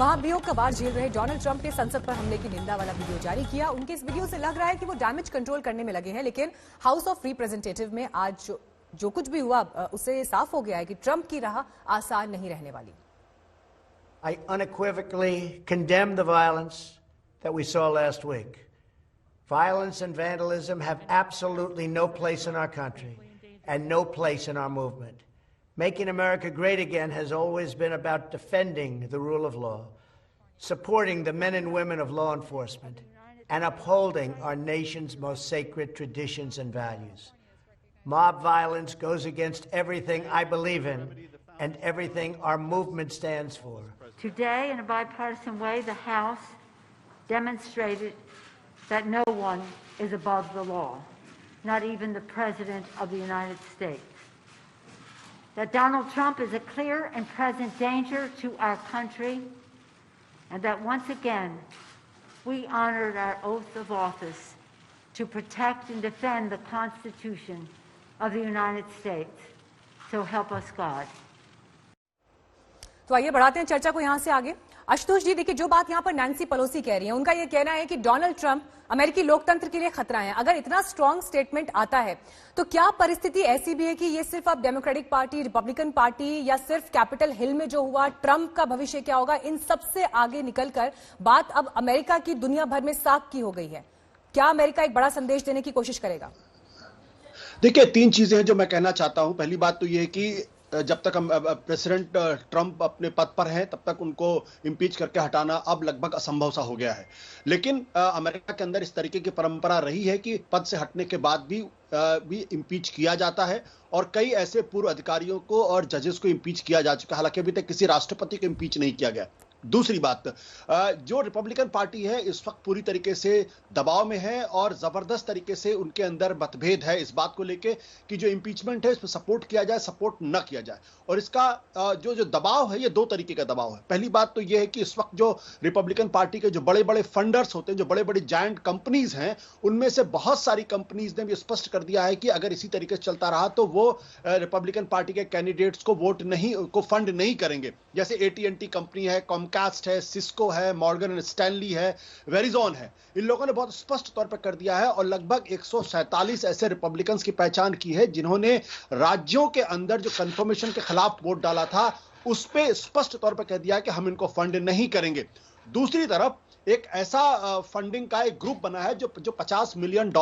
महाभियोग का वार झेल रहे डोनाल्ड ट्रंप ने संसद पर हमले की निंदा वाला वीडियो जारी किया। उनके इस वीडियो से लग रहा है कि वो डैमेज कंट्रोल करने में लगे हैं, लेकिन हाउस ऑफ रिप्रेजेंटेटिव में आज जो कुछ भी हुआ उससे साफ हो गया है कि ट्रंप की राह आसान नहीं रहने वाली। I unequivocally condemn the violence that we saw last week. Violence and vandalism have absolutely no place in our country and no place in our movement. Making America great again has always been about defending the rule of law, supporting the men and women of law enforcement, and upholding our nation's most sacred traditions and values. Mob violence goes against everything I believe in and everything our movement stands for. Today, in a bipartisan way, the House demonstrated that no one is above the law, not even the President of the United States. That Donald Trump is a clear and present danger to our country, and that once again, we honored our oath of office to protect and defend the Constitution of the United States. So help us God. तो आइए बढ़ाते हैं चर्चा को यहां से आगे। आशुतोष जी, देखिए जो बात यहां पर नैन्सी पेलोसी कह रही हैं, उनका यह कहना है कि डोनाल्ड ट्रंप अमेरिकी लोकतंत्र के लिए खतरा है। अगर इतना स्ट्रांग स्टेटमेंट आता है तो क्या परिस्थिति ऐसी भी है कि ये सिर्फ अब डेमोक्रेटिक पार्टी, रिपब्लिकन पार्टी या सिर्फ कैपिटल हिल में जो हुआ, ट्रंप का भविष्य क्या होगा, इन सबसे आगे निकलकर बात अब अमेरिका की दुनिया भर में साख की हो गई है? क्या अमेरिका एक बड़ा संदेश देने की कोशिश करेगा? देखिए, तीन चीजें हैं जो मैं कहना चाहता हूं। पहली बात तो यह है कि जब तक हम प्रेसिडेंट ट्रंप अपने पद पर हैं, तब तक उनको इम्पीच करके हटाना अब लगभग असंभव सा हो गया है। लेकिन अमेरिका के अंदर इस तरीके की परंपरा रही है कि पद से हटने के बाद भी इम्पीच किया जाता है, और कई ऐसे पूर्व अधिकारियों को और जजेस को इम्पीच किया जा चुका है। हालांकि अभी तक किसी राष्ट्रपति को इम्पीच नहीं किया गया। दूसरी बात, जो रिपब्लिकन पार्टी है इस वक्त पूरी तरीके से दबाव में है और जबरदस्त तरीके से उनके अंदर मतभेद है इस बात को लेके कि जो इंपीचमेंट है इस पर सपोर्ट किया जाए, सपोर्ट न किया जाए। और इसका जो दबाव है, ये दो तरीके का दबाव है। पहली बात तो यह है कि इस वक्त जो रिपब्लिकन पार्टी के जो बड़े बड़े फंडर्स होते हैं, जो बड़े बड़े जायंट कंपनीज हैं, उनमें से बहुत सारी कंपनीज ने भी स्पष्ट कर दिया है कि अगर इसी तरीके से चलता रहा तो वो रिपब्लिकन पार्टी के कैंडिडेट्स को फंड नहीं करेंगे। जैसे AT&T कंपनी है, कॉमकास्ट है, सिस्को है, मॉर्गन एंड स्टैनली है, वेरिजॉन है। इन लोगों ने बहुत स्पष्ट तौर पर कर दिया है और लगभग 147 ऐसे रिपब्लिकन्स की पहचान की है जिन्होंने राज्यों के अंदर जो कंफर्मेशन के खिलाफ वोट डाला था उस पे स्पष्ट तौर पर कह दिया है कि हम इनको फंड नहीं करेंगे। दूसरी तरफ एक ऐसा फंडिंग का एक ग्रुप बना है जो $50 मिलियन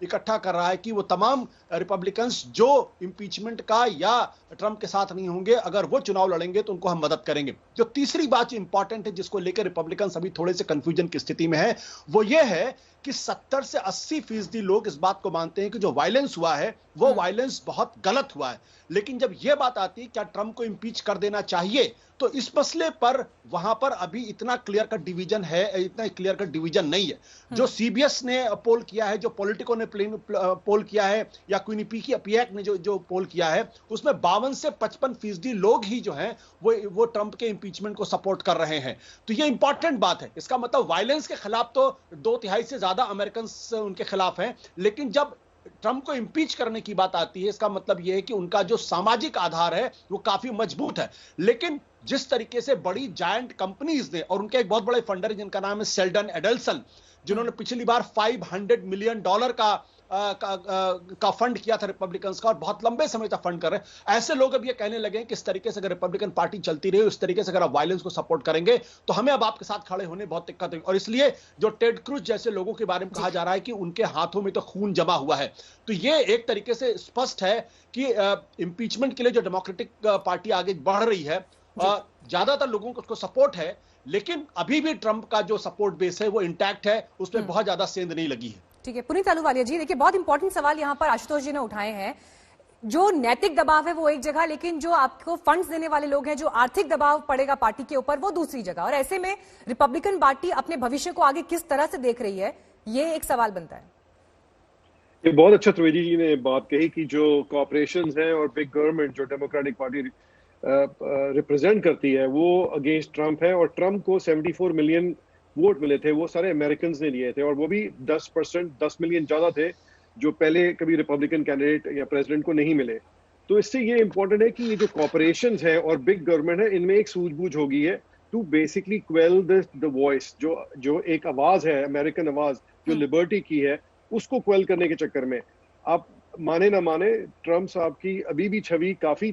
इकट्ठा कर रहा है कि वो तमाम रिपब्लिकन्स जो इंपीचमेंट का या ट्रंप के साथ नहीं होंगे, अगर वो चुनाव लड़ेंगे तो उनको हम मदद करेंगे। जो तीसरी बात जो इंपॉर्टेंट है, जिसको लेकर रिपब्लिकन्स अभी थोड़े से कंफ्यूजन की स्थिति में है, वो ये है कि 70 से 80% लोग इस बात को मानते हैं कि जो वायलेंस हुआ है वो वायलेंस बहुत गलत हुआ है। लेकिन जब यह बात आती है क्या ट्रंप को इंपीच कर देना चाहिए, तो इस मसले पर वहां पर अभी इतना क्लियर कट डिवीजन है, इतना क्लियर कट डिवीजन नहीं है। जो CBS ने पोल किया है, जो पॉलिटिको ने पोल किया है, या क्विनिपियाक ने जो पोल किया है, उसमें 52 से 55% लोग ही जो हैं वो ट्रंप के इंपीचमेंट को सपोर्ट कर रहे हैं। तो ये इंपॉर्टेंट बात है। इसका मतलब वायलेंस के खिलाफ तो 2/3 से ज्यादा अमेरिकन उनके खिलाफ हैं, लेकिन जब ट्रंप को इंपीच करने की बात आती है, इसका मतलब यह है कि उनका जो सामाजिक आधार है वो काफी मजबूत है। लेकिन जिस तरीके से बड़ी जायंट कंपनीज ने, और उनके एक बहुत बड़े फंडर है जिनका नाम है सेल्डन एडल्सन, जिन्होंने पिछली बार $500 मिलियन का फंड किया था रिपब्लिकन्स का, और बहुत लंबे समय तक फंड कर रहे हैं। ऐसे लोग अब ये कहने लगे हैं कि इस तरीके से अगर रिपब्लिकन पार्टी चलती रही, उस तरीके से अगर आप वायलेंस को सपोर्ट करेंगे तो हमें अब आपके साथ खड़े होने बहुत दिक्कत होगी। और इसलिए जो टेड क्रूज जैसे लोगों के बारे में कहा जा रहा है कि उनके हाथों में तो खून जमा हुआ है, तो ये एक तरीके से स्पष्ट है कि इंपीचमेंट के लिए जो डेमोक्रेटिक पार्टी आगे बढ़ रही है, ज्यादातर लोगों को उसको सपोर्ट है, लेकिन अभी भी ट्रंप का जो सपोर्ट बेस है वो इंटैक्ट है, उसमें बहुत ज्यादा सेंध नहीं लगी है। ठीक है, पुनीत अहलूवालिया जी, देखिए बहुत इंपॉर्टेंट सवाल यहां पर आशुतोष जी ने उठाए हैं। जो नैतिक दबाव है वो एक जगह, लेकिन जो आपको फंड्स देने वाले लोग हैं, जो आर्थिक दबाव पड़ेगा पार्टी के ऊपर, वो दूसरी जगह। और ऐसे में रिपब्लिकन पार्टी अपने भविष्य को आगे किस तरह से देख रही है, ये एक सवाल बनता है। ये बहुत अच्छा त्रिवेदी जी ने बात कही कि जो कॉर्पोरेशंस हैं और बिग गवर्नमेंट जो डेमोक्रेटिक पार्टी रिप्रेजेंट करती है वो अगेंस्ट ट्रंप है, और ट्रंप को 74 मिलियन वोट मिले थे, वो सारे अमेरिकन ने लिए थे, और वो भी 10 मिलियन ज्यादा थे जो पहले कभी रिपब्लिकन कैंडिडेट या प्रेसिडेंट को नहीं मिले। तो इससे ये इंपॉर्टेंट है कि ये जो कॉर्पोरेशंस है और बिग गवर्नमेंट है, इनमें एक सूझबूझ होगी है, to basically quell the voice, जो एक आवाज है, अमेरिकन आवाज जो लिबर्टी की है, उसको क्वेल करने के चक्कर में आप माने ना माने, ट्रम्प साहब की अभी भी छवि काफी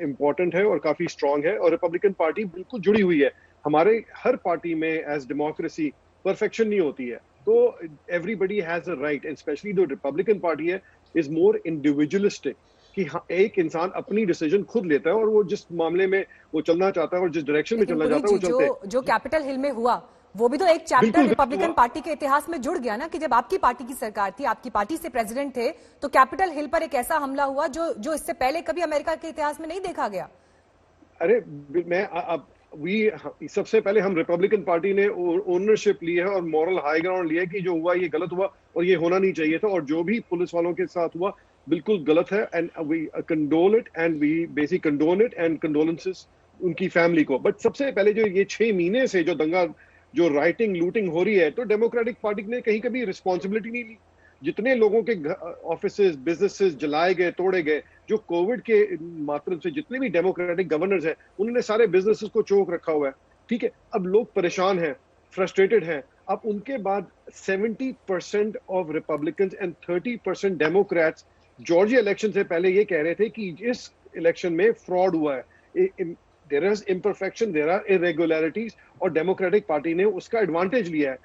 इंपॉर्टेंट है और काफी स्ट्रांग है, और रिपब्लिकन पार्टी बिल्कुल जुड़ी हुई है। हमारे हर पार्टी में एज डेमोक्रेसी परफेक्शन नहीं होती है, तो everybody has a right, and specially जो रिपब्लिकन पार्टी है इज मोर इंडिविजुअलिस्टिक, कि एक इंसान अपनी डिसीजन खुद लेता है और वो जिस मामले में वो चलना चाहता है और जिस डायरेक्शन में चलना चाहता है वो चलते हैं। जो कैपिटल हिल में हुआ वो भी तो एक चैप्टर रिपब्लिकन पार्टी के इतिहास में जुड़ गया ना, कि जब आपकी पार्टी की सरकार थी, आपकी पार्टी से प्रेसिडेंट थे, तो कैपिटल हिल पर एक ऐसा हमला हुआ जो इससे पहले कभी अमेरिका के इतिहास में नहीं देखा गया। अरे सबसे पहले हम रिपब्लिकन पार्टी ने ओनरशिप ली है और मॉरल हाई ग्राउंड लिया है कि जो हुआ ये गलत हुआ और ये होना नहीं चाहिए था, और जो भी पुलिस वालों के साथ हुआ बिल्कुल गलत है, and we condole it and we basic condone it and condolences उनकी फैमिली को। बट सबसे पहले जो ये 6 महीने से जो दंगा, जो राइटिंग लूटिंग हो रही है, तो डेमोक्रेटिक पार्टी ने कहीं कभी रिस्पॉन्सिबिलिटी नहीं ली। जितने लोगों के ऑफिसेज बिजनेसेस जलाए गए, तोड़े गए, जो कोविड के माध्यम से जितने भी डेमोक्रेटिक गवर्नर्स हैं उन्होंने सारे बिजनेसेस को चोक रखा हुआ है। ठीक है, अब लोग परेशान हैं, फ्रस्ट्रेटेड हैं। अब उनके बाद 70% of Republicans and 30% Democrats Georgia election से पहले ये कह रहे थे कि इस इलेक्शन में फ्रॉड हुआ है, there is imperfection, there are irregularities, और डेमोक्रेटिक पार्टी ने उसका एडवांटेज लिया है।